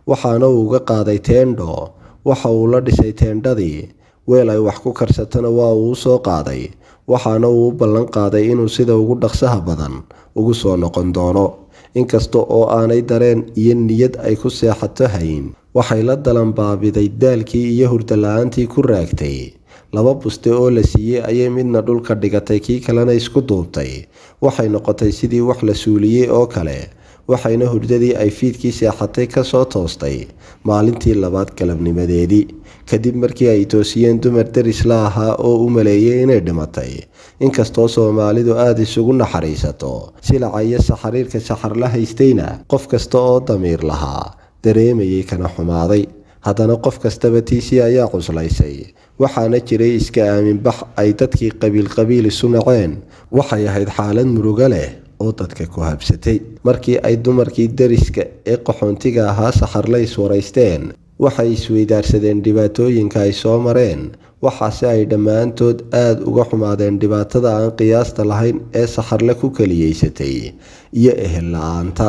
waxaana uu uga qaaday teendho. Waxa uu la dhisay teendhadii, weel ay wax ku karsatana waa uu soo qaaday. Waxaana uu u ballan qaaday inuu sida ugu dhaqsaha badan ugu soo noqon doono. Inkasta oo aanay dareen iyo niyad ay ku seexato hayn, waxay la dalanbaabiday daalkii iyo hurdo la'aantii ku raagtay. 2 buste oo la siiyey ayay midna dhulka dhigatay, kii kalena isku duubtay. Waxay noqotay sidii wax la suuliyey oo kale. Waxayna hurdadii ay fiidkii seexatay ka soo toostay maalintii 2aad galabnimadeedii. Kadib markii ay toosiyeen dumar daris la ahaa oo u maleeyay inay dhimatay. Inkastoo Soomaalidu aad isugu naxariisato, silaca iyo saxariirka Saxarla haystayna qof kasta oo damiir lahaa dareemayay kana xumaaday. Haddana qof kastaba tiisii ayaa cuslaysay. Waxaana jiray iska aamin bax ay dadkii qabiil isu naceen. Waxay ahayd xaalad murugo leh oo dadka ku habsatay. Markii ay dumarkii dariska ee qaxoontiga ahaa Saxarla is waraysteen waxay isweydaarsadeen dhibaatooyinka ay soo mareen, waxaase ay dhammaantood aad uga xumaadeen dhibaatada aan qiyaasta lahayn ee saxarle ku keliyeysatay iyo ehel la-aanta.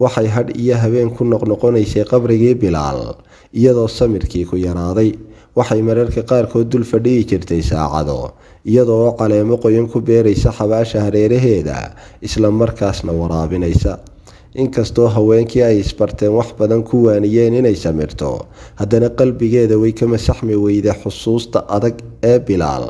waxay hadh iyo habeen ku noqnoqonaysay qabrigii Bilaal iyadoo samirkii ku yaraaday. waxay mararka qaarkood dul fadhiyi jirtay saacado iyadoo caleemo qoyan ku beeraysa xabaasha hareeraheeda, isla markaasna waraabinaysa. inkastoo haweenkii ay isbarteen wax badan ku waaniyeen inay samirto, haddana qalbigeeda way ka masaxmi weyday xusuusta adag ee Bilaal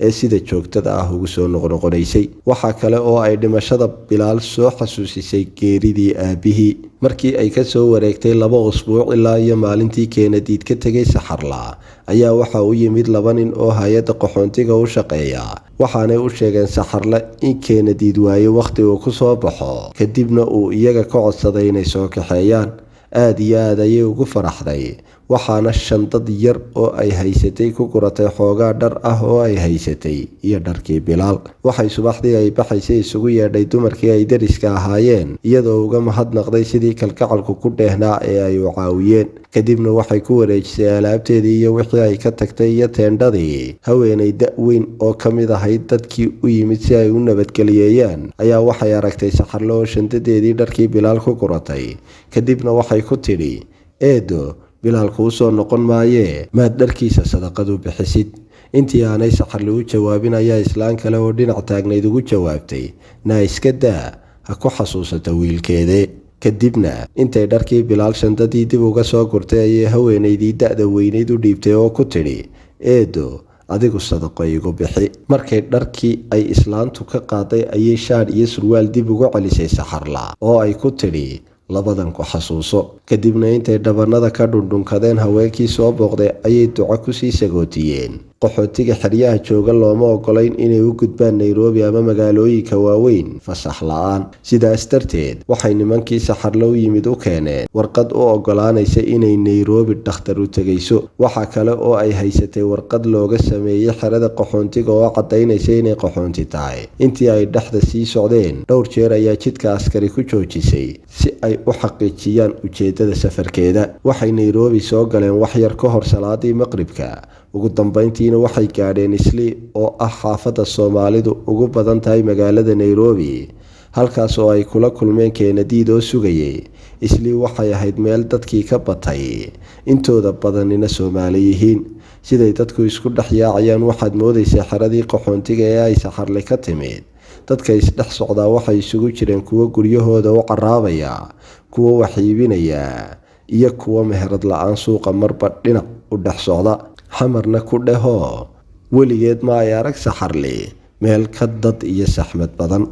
ee sida joogtada ah ugu soo noqnoqonaysay. waxaa kale oo ay dhimashada Bilaal soo xasuusisay geeridii aabihii. markii ay ka soo wareegtay 2 usbuuc ilaa iyo maalintii Keenadiid ka tegay Saxarla, ayaa waxa u yimid 2 nin oo hay'adda qaxoontiga u shaqeeya, waxaanay u sheegeen Saxarla in Keenadiid waaye waqti uu ku soo baxo, kadibna uu iyaga ka codsaday inay soo kaxeeyaan. aad iyo aad ayay ugu faraxday, waxaana shandad yar oo ay haysatay ku guratay xoogaa dhar ah oo ay haysatay iyo dharkii Bilaal. waxay subaxdii ay baxaysay isugu yeedhay dumarkii ay deriska ahaayeen, iyadoo uga mahadnaqday sidii kalgacalku ku dheehnaa ee ay u caawiyeen. kadibna waxay ku wareejisay alaabteedii iyo wixii ay ka tagtay iyo teendhadii. haweeney da-weyn oo ka mid ahayd dadkii u yimid si ay u nabadgeliyeeyaan ayaa waxay aragtay Saxarle oo shandadeedii dharkii Bilaal ku guratay. kadibna waxay ku tidhi, eedo, Bilaal kuu soo noqon maayee, maad dharkiisa sadaqadu bixisid. intii aanay Saxarle u jawaabin ayaa islaan kale oo dhinac taagnayd ugu jawaabtay, naa iska daa, ha ku xasuusato wiilkeedee. kadibna intay dharkii Bilaal shandadii dib uga soo gurtay ayay haweeneydii da-da weyneyd u dhiibtay oo ku tidhi, eedo, adigu sadaqo igu bixi. markay dharkii ay islaantu ka qaaday ayay shaadh iyo surwaal dib ugu celisay Saxarla oo ay ku tidhi, labadan ku xasuuso. kadibna intay dhabanada ka dhundhunkadeen haweenkii soo booqday ayay duco kusii sagootiyeen. qaxootiga xeryaha jooga looma ogolayn inay u gudbaan Nairobi ama magaalooyinka waaweyn fasax la-aan. sidaas darteed waxay nimankii Saxarle u yimid u keeneen warqad u ogolaanaysa inay Nairobi dhakhtar u tegayso. waxaa kale oo ay haysatay warqad looga sameeyey xerada qaxoontiga oo caddaynaysa inay qaxoonti tahay. intii ay dhexda sii socdeen, dhowr jeer ayaa jidka askari ku joojisay si ay u xaqiijiyaan ujeedada safarkeeda. waxay Nairobi soo galeen wax yar ka hor salaadii maqribka. ugu dambeyntiina waxay gaadheen Islii oo ah xaafadda Soomaalidu ugu badan tahay magaalada Nairobi, halkaas oo ay kula kulmeen Keenadiid oo sugayay. Islii waxay ahayd meel dadkii ka batay, intooda badanina Soomaali yihiin. siday dadku isku dhex yaacayaan waxaad moodaysaa xeradii qaxoontiga ee ay Saxarle ka timid. dadka isdhex socdaa waxay isugu jireen kuwo guryahooda u caraabaya, kuwo wax iibinaya, iyo kuwo meherad la-aan suuqa marba dhinac u dhex socda. xamarna ku dhehoo weligeed ma ay arag Saxarle meel ka dad iyo saxmad badan.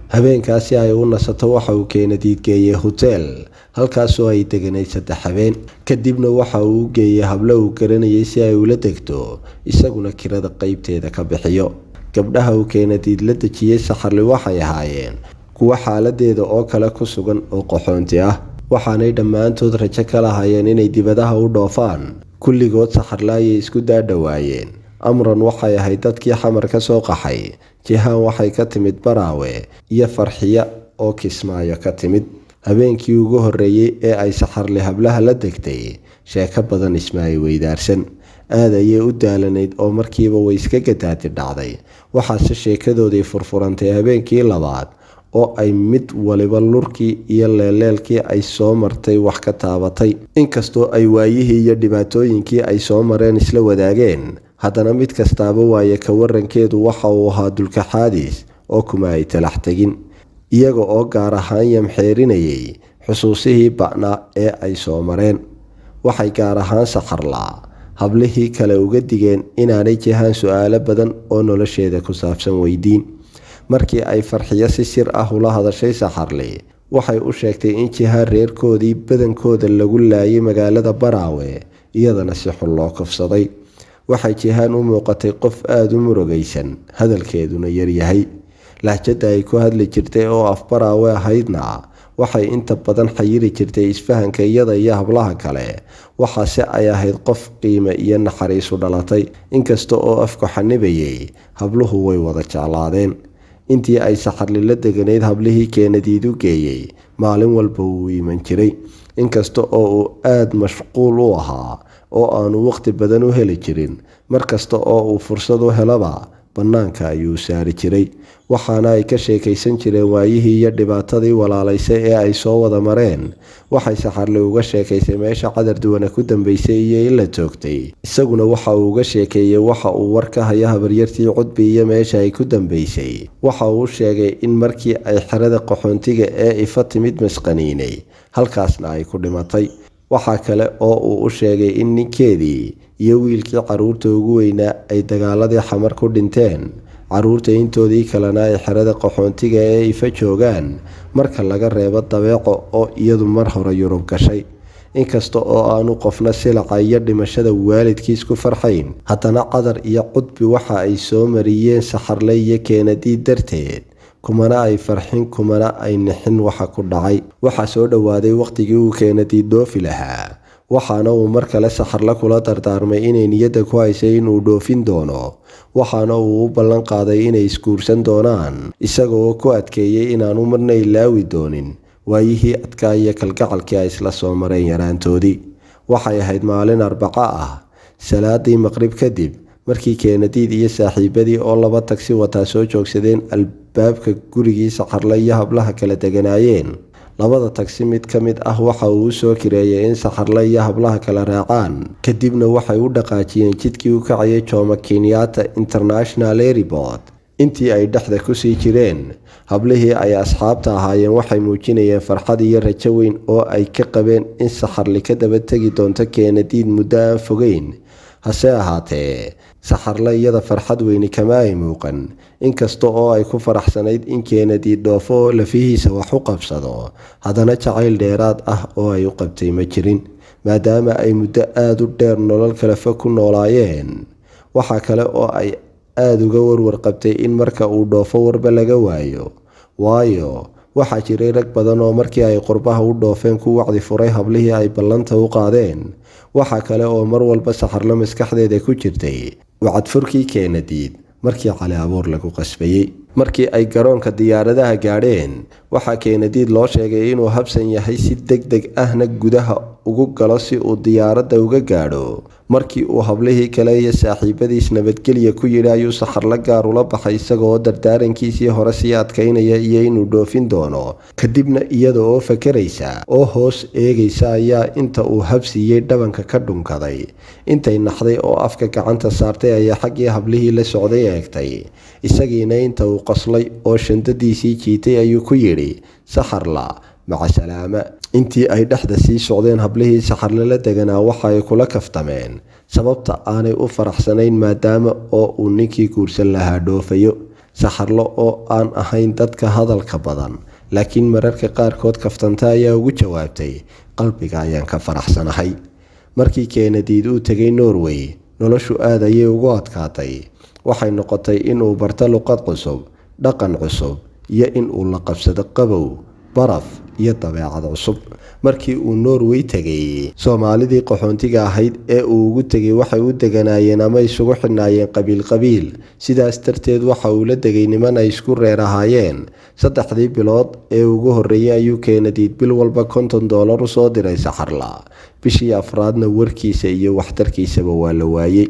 habeenkaasi ay u nasato waxa uu Keenadiid geeyey hoteel, halkaasoo ay deganay 3 habeen. kadibna waxa uu geeyey hablo uu garanayay si ay ula degto, isaguna kirada qaybteeda ka bixiyo. gabdhaha uu Keenadiid la dejiyey Saxarle waxay ahaayeen kuwa xaaladeeda oo kale ku sugan oo qaxoonti ah, waxaanay dhammaantood rajo ka lahaayeen inay dibadaha u dhoofaan. kulligood Saxarle ayay isku daadhawaayeen. amran waxay ahayd dadkii xamar ka soo qaxay, jihaan waxay ka timid Baraawe, iyo Farxiya oo Kismaayo ka timid. habeenkii ugu horreeyey ee ay Saxarle hablaha la degtay, sheeko badan isma ay weydaarsan. aad ayay u daalanayd oo markiiba way iska gadaati dhacday. waxaase sheekadoodii furfurantay habeenkii labaad oo ay mid waliba lurkii iyo leeleelkii ay soo martay wax ka taabatay. inkastoo ay waayihii iyo dhibaatooyinkii ay soo mareen isla wadaageen, haddana mid kastaaba waaye ka warankeedu waxa uu ahaa dulkaxaadiis oo kuma ay talax tegin, iyaga oo gaar ahaan yamxeerinayay xusuusihii ba'naa ee ay soo mareen. waxay gaar ahaan Saxarla hablihii kale uga digeen inaanay jihaan su'aalo badan oo nolosheeda ku saabsan weydiin. markii ay Farxiyo si sir ah ula hadashay Saxarle, waxay u sheegtay in jihaan reerkoodii badankooda lagu laayay magaalada Baraawe, iyadana si xun loo kufsaday. waxay jihaan u muuqatay qof aada u murugaysan, hadalkeeduna yaryahay. lahjada ay ku hadli jirtay oo af Baraawe ahaydna waxay inta badan xayiri jirtay isfahanka iyada iyo hablaha kale. waxaase ay ahayd qof qiime iyo naxariis u dhalatay. inkasta oo afku xanibayay, habluhu way wada jeclaadeen. intii ay saxarle la deganayd hablihii Kennedy u geeyey maalin walba wuu iman jiray, inkasta oo uu aad mashquul u ahaa oo aanu waqti badan u heli jirin. Markasta oo uu fursad u helaba bannaanka ayuu saari jiray, waxaana ay ka sheekaysan jireen waayihii iyo dhibaatadii walaalaysay ee ay soo wada mareen. Waxay saxarle uga sheekaysay meesha Cadar Duwane ku dambeysay iyo in la toogtay, isaguna waxa uu uga sheekeeyey waxa uu war ka haya habaryartii Cudbi iyo meesha ay ku dambeysay. Waxa uu sheegay in markii ay xerada qaxoontiga ee Ifa timid masqaniinay, halkaasna ay ku dhimatay. Waxa kale oo uu u sheegay in ninkeedii iyo wiilkii carruurta ugu weynaa ay dagaaladii Xamar ku dhinteen, carruurta intoodii kalena ay xerada qaxoontiga ee Ifa joogaan, marka laga reebo Dabeeco oo iyadu mar hore Yurub gashay. Inkasta oo aanu qofna silaca iyo dhimashada waalidkiis ku farxayn, haddana Cadar iyo Cudbi waxa ay soo mariyeen saxarle iyo Kennedy darteed, kumana ay farxin kumana ay nixin waxa ku dhacay. Waxaa soo dhowaaday waqtigii uu Kennedy dhoofi lahaa, waxaana uu mar kale saxarle kula dardaarmay inay niyadda ku haysay inuu dhoofin doono, waxaana uu u ballan qaaday inay isguursan doonaan, isagoo ku adkeeyey inaanu marna ilaawi doonin waayihii adkaa iyo kalgacalkii ay isla soo mareen yaraantoodii. Waxay ahayd maalin Arbaco ah, salaadii maqrib kadib, markii Kennedy iyo saaxiibadii oo 2 tagsi wataa soo joogsadeen albaabka gurigii saxarle iyo hablaha kala deganaayeen. 2 tagsi mid ka mid ah waxa uu soo kireeyay in saxarle iyo hablaha kala raacaan, kadibna waxay u dhaqaajiyeen jidkii u kacayay Jomo Kenyatta International Airport. Intii ay dhexda ku sii jireen, hablihii ay asxaabta ahaayeen waxay muujinayeen farxad iyo rajo weyn oo ay ka qabeen in saxarle ka daba tegi doonto Kennedy muddo aan fogeyn. Hase ahaatee, saxarle iyada farxad weyni kama ay muuqan, inkasta oo ay ku faraxsanayd in Kennedy dhoofo oo lafihiisa wax u qabsado, haddana jacayl dheeraad ah oo ay u qabtay ma jirin, maadaama ay muddo aad u dheer nolol kala fog ku noolaayeen. Waxa kale oo ay aad uga warwar qabtay in marka uu dhoofo warba laga waayo, waayo waxaa jiray rag badan oo markii ay qurbaha u dhoofeen ku wacdi furay hablihii ay ballanta u qaadeen. Waxa kale oo mar walba saxarle maskaxdeeda ku jirtay wacadfurkii Kennedy markii cali abuur lagu qasbayay. Markii ay garoonka diyaaradaha gaadheen, waxaa Kennedy loo sheegay inuu habsan yahay si degdeg ahna gudaha ugu galo si uu diyaaradda uga gaadho. Markii uu hablihii kale iyo saaxiibadiis nabadgelya ku yidhi ayuu saxarle gaar ula baxay isagoo dardaarankiisii hore sii adkaynaya iyo inuu dhoofin doono. Kadibna iyada oo fakaraysa oo hoos eegaysa ayaa inta uu habsiiyey dhabanka ka dhunkaday. Intay naxday oo afka gacanta saartay ayaa xaggii hablihii la socday eegtay, isagiina inta uu qoslay oo shandadiisii jiitay ayuu ku yidhi, saxarle maca salaama. Intii ay dhexda sii socdeen, hablihii saxarle la deganaa waxa ay kula kaftameen sababta aanay u faraxsanayn maadaama oo uu ninkii guursan lahaa dhoofayo. Saxarle oo aan ahayn dadka hadalka badan, laakiin mararka qaarkood kaftanta ayaa ugu jawaabtay, qalbiga ayaan ka faraxsanahay. Markii Kennedy uu tegay Norway, noloshu aad ayay ugu adkaatay. Waxay noqotay inuu barto luqad cusub, dhaqan cusub, iyo in uu la qabsado qabow, baraf iyo dabeecad cusub. Markii uu Norway tegay, Soomaalidii qaxoontiga ahayd ee uu ugu tegay waxay u deganaayeen ama isugu xidhnaayeen qabiil, sidaas darteed waxa uu la degay niman ay isku reer ahaayeen. 3 bilood ee ugu horreeyay ayuu Kennedy bil walba $50 u soo diray saxarle. Bishii afraadna warkiisa iyo waxtarkiisaba waa la waayay.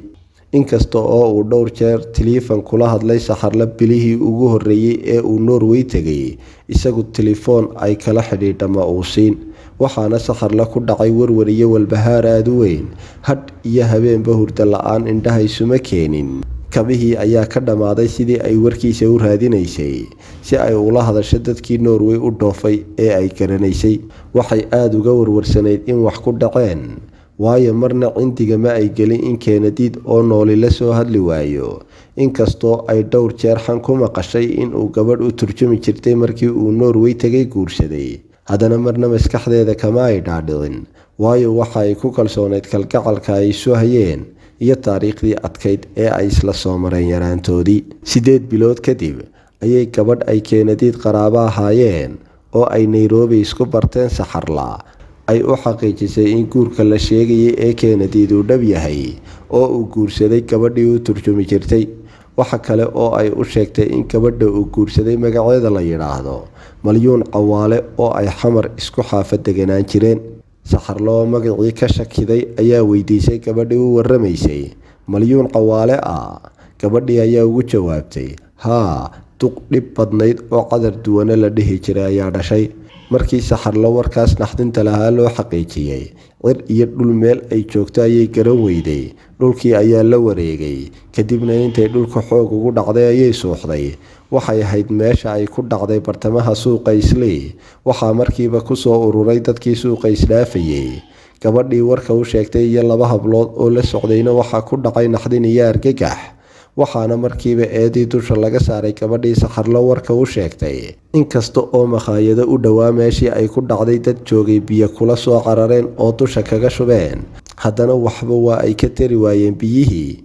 Inkasta oo uu dhowr jeer telefoon kula hadlay saxarle bilihii ugu horreeyay ee uu Norway tegay, isagu telefoon ay kala xidhiidha ma uu siin. Waxaana saxarle ku dhacay warwar iyo walbahaar aad u weyn, hadh iyo habeenba hurdo la'aan indhaha isuma keenin. Kabihii ayaa ka dhammaaday sidii ay warkiisa u raadinaysay, si ay ula hadasho dadkii Norway u dhoofay ee ay garanaysay. Waxay aad uga warwarsanayd in wax ku dhaceen, waayo marna cindiga ma ay gelin in Kennedy oo nooli la soo hadli waayo. Inkastoo ay dhowr jeer xan ku maqashay in uu gabadh u turjumi jirtay markii uu Norway tegay guursaday, haddana marna maskaxdeeda kama ay dhaadhicin, waayo waxa ay ku kalsoonayd kalgacalka ay isu hayeen iyo taariikhdii adkayd ee ay isla soo mareen yaraantoodii. 8 bilood kadib ayay gabadh ay Kennedy qaraabo ahaayeen oo ay Nairobi isku barteen saxarle ay u xaqiijisay in guurka la sheegayay ee Kennedy uu dhab yahay oo uu guursaday gabadhii u turjumi jirtay. waxa kale oo ay u sheegtay in gabadha uu guursaday magaceeda la yidhaahdo Malyuun Cawaale oo ay xamar isku xaafad deganaan jireen. Saxarla oo magacii ka shakiday ayaa weydiisay gabadhii u warramaysay Malyuun Cawaale ah. Gabadhii ayaa ugu jawaabtay haa, duq dhib badnayd oo cadar duwane la dhihi jiray ayaa dhashay. Markii Saxarla warkaas naxdinta lahaa loo xaqiijiyay, cir iyo dhul meel ay joogto ayay garan weyday. Dhulkii ayaa la wareegay, kadibna intay dhulka xoog ugu dhacday ayay suuxday. Waxay ahayd meesha ay ku dhacday bartamaha suuqa Islii. Waxaa markiiba ku soo ururay dadkii suuqa isdhaafayay. Gabadhii warka u sheegtay iyo 2 hablood oo la socdayna waxaa ku dhacay naxdin iyo argagax. Waxaana markiiba eedii dusha laga saaray gabadhii Saxarla warka u sheegtay. Inkasta oo makhaayado u dhowaa meeshii ay ku dhacday dad joogay biyo kula soo carareen oo dusha kaga shubeen, haddana waxba waa ay ka tari waayeen biyihii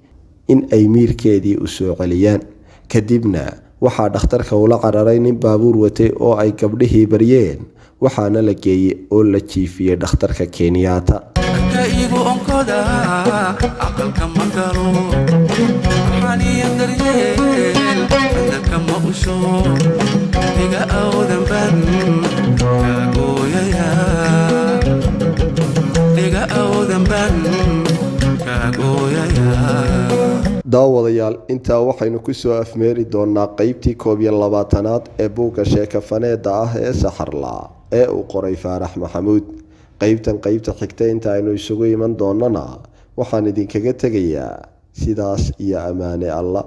in ay miirkeedii u soo celiyaan. Kadibna waxaa dhakhtarka ula cararay nin baabuur watay oo ay gabdhihii baryeen, waxaana la geeyey oo la jiifiyey dhakhtarka Kenyatta. daawadayaal intaa waxaynu ku soo afmeeri doonaa qaybtii 21aad ee buugga sheeko-faneedda ah ee Saxarla ee uu qoray Faarax Maxamuud. qaybta xigta inta aynu isugu iman doonana waxaan idinkaga tegayaa sidaas iyo amaane Allah.